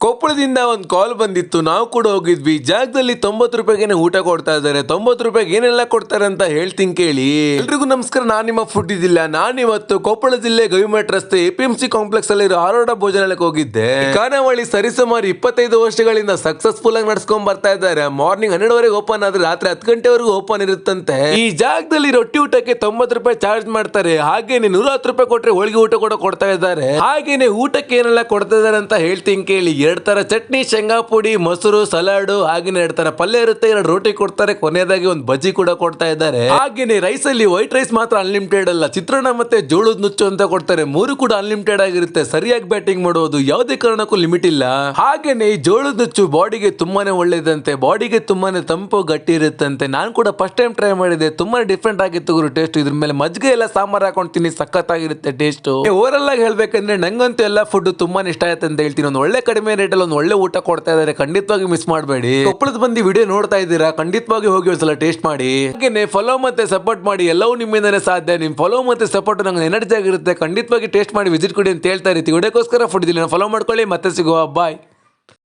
ಕೊಪ್ಪಳದಿಂದ ಒಂದು ಕಾಲ್ ಬಂದಿತ್ತು. ನಾವು ಕೂಡ ಹೋಗಿದ್ವಿ. ಜಾಗದಲ್ಲಿ 90 ರೂಪಾಯಿಗೆ ಊಟ ಕೊಡ್ತಾ ಇದ್ದಾರೆ. 90 ರೂಪಾಯಿಗೆ ಏನೆಲ್ಲ ಕೊಡ್ತಾರೆ ಅಂತ ಹೇಳ್ತೀನಿ ಕೇಳಿ. ಎಲ್ರಿಗೂ ನಮಸ್ಕಾರ, ನಾನು ನಿಮ್ಮ ಫುಡ್ ಇದಿಲ್ಲ. ನಾನಿವತ್ತು ಕೊಪ್ಪಳ ಜಿಲ್ಲೆ ಗವಿಮಠ ರಸ್ತೆ APMC ಕಾಂಪ್ಲೆಕ್ಸ್ ಅಲ್ಲಿ ಆರೋಡ ಭೋಜನಾಲಯಕ್ಕೆ ಹೋಗಿದ್ದೆ. ಖಾನಾವಳಿ ಸರಿಸುಮಾರು 25 ವರ್ಷಗಳಿಂದ ಸಕ್ಸಸ್ಫುಲ್ ಆಗಿ ನಡ್ಸ್ಕೊಂಡ್ ಬರ್ತಾ ಇದ್ದಾರೆ. ಮಾರ್ನಿಂಗ್ 12 ಓಪನ್ ಆದ್ರೆ ರಾತ್ರಿ 10 ಗಂಟೆವರೆಗೂ ಓಪನ್ ಇರುತ್ತಂತೆ. ಈ ಜಾಗದಲ್ಲಿ ರೊಟ್ಟಿ ಊಟಕ್ಕೆ 90 ರೂಪಾಯಿ ಚಾರ್ಜ್ ಮಾಡ್ತಾರೆ. ಹಾಗೇನೆ 110 ರೂಪಾಯಿ ಕೊಟ್ರೆ ಹೋಳಿಗೆ ಊಟ ಕೂಡ ಕೊಡ್ತಾ ಇದ್ದಾರೆ. ಹಾಗೇನೆ ಊಟಕ್ಕೆ ಏನೆಲ್ಲ ಕೊಡ್ತಾ ಇದಾರೆ ಅಂತ ಹೇಳ್ತೀನಿ ಕೇಳಿ. 2 ತರ ಚಟ್ನಿ, ಶೇಂಗಾ ಪುಡಿ, ಮೊಸರು, ಸಲಾಡ್, ಹಾಗೇನೆ 2 ತರ ಪಲ್ಯ ಇರುತ್ತೆ, 2 ರೋಟಿ ಕೊಡ್ತಾರೆ, ಕೊನೆಯದಾಗಿ ಒಂದು ಬಜ್ಜಿ ಕೂಡ ಕೊಡ್ತಾ ಇದ್ದಾರೆ. ಹಾಗೇನೆ ರೈಸ್ ಅಲ್ಲಿ ವೈಟ್ ರೈಸ್ ಮಾತ್ರ ಅನ್ಲಿಮಿಟೆಡ್ ಅಲ್ಲ, ಚಿತ್ರಾನ್ನ ಮತ್ತೆ ಜೋಳದ ನುಚ್ಚು ಅಂತ ಕೊಡ್ತಾರೆ. 3 ಕೂಡ ಅನ್ಲಿಮಿಟೆಡ್ ಆಗಿರುತ್ತೆ. ಸರಿಯಾಗಿ ಬ್ಯಾಟಿಂಗ್ ಮಾಡೋದು, ಯಾವುದೇ ಕಾರಣಕ್ಕೂ ಲಿಮಿಟ್ ಇಲ್ಲ. ಹಾಗೇನೆ ಈ ಜೋಳದ ನುಚ್ಚು ಬಾಡಿಗೆ ತುಂಬಾನೇ ಒಳ್ಳೇದಂತೆ, ಬಾಡಿಗೆ ತುಂಬಾನೇ ತಂಪು ಗಟ್ಟಿ ಇರುತ್ತಂತೆ. ನಾನು ಕೂಡ ಫಸ್ಟ್ ಟೈಮ್ ಟ್ರೈ ಮಾಡಿದೆ, ತುಂಬಾ ಡಿಫ್ರೆಂಟ್ ಆಗಿತ್ತು ಗುರು ಟೇಸ್ಟ್. ಇದ್ರ ಮೇಲೆ ಮಜ್ಜಿಗೆ ಎಲ್ಲ ಸಾಂಬಾರ್ ಹಾಕೊಂಡು ತಿನ್ನಿ, ಸಖತ್ತಾಗಿರುತ್ತೆ ಟೇಸ್ಟ್. ಓವರಲ್ ಆಗಿ ಹೇಳ್ಬೇಕಂದ್ರೆ ನಂಗಂತೂ ಎಲ್ಲ ಫುಡ್ ತುಂಬಾ ಇಷ್ಟ ಆಯ್ತು ಅಂತ ಹೇಳ್ತೀನಿ. ಒಂದು ಒಳ್ಳೆ ಕಡಿಮೆ ರೇಟ್ ಅಲ್ಲಿ ಒಂದು ಒಳ್ಳೆ ಊಟ ಕೊಡ್ತಾ ಇದ್ದಾರೆ, ಖಂಡಿತವಾಗಿ ಮಿಸ್ ಮಾಡಬೇಡಿ. ಕೊಪ್ಪಳದ ಬಂದು ವಿಡಿಯೋ ನೋಡ್ತಾ ಇದ್ದೀರಾ, ಖಂಡಿತವಾಗಿ ಹೋಗಿ ಒಂದ್ಸಲ ಟೇಸ್ಟ್ ಮಾಡಿ. ಹಾಗೇನೆ ಫಾಲೋ ಮತ್ತೆ ಸಪೋರ್ಟ್ ಮಾಡಿ, ಎಲ್ಲವೂ ನಿಮ್ಮಿಂದನೇ ಸಾಧ್ಯ. ನಿಮ್ ಫಾಲೋ ಮತ್ತೆ ಸಪೋರ್ಟ್ ನಂಗೆ ಎನರ್ಜಿ ಆಗಿರುತ್ತೆ. ಖಂಡಿತವಾಗಿ ಟೇಸ್ಟ್ ಮಾಡಿ ವಿಸಿಟ್ ಕೊಡಿ ಅಂತ ಹೇಳ್ತಾ ಇರ್ತೀವಿ. ವಿಡಿಯೋಕ್ಕೋಸ್ಕರ ಫುಡ್ ಫಾಲೋ ಮಾಡ್ಕೊಳ್ಳಿ. ಮತ್ತೆ ಸಿಗುವ, ಬಾಯ್.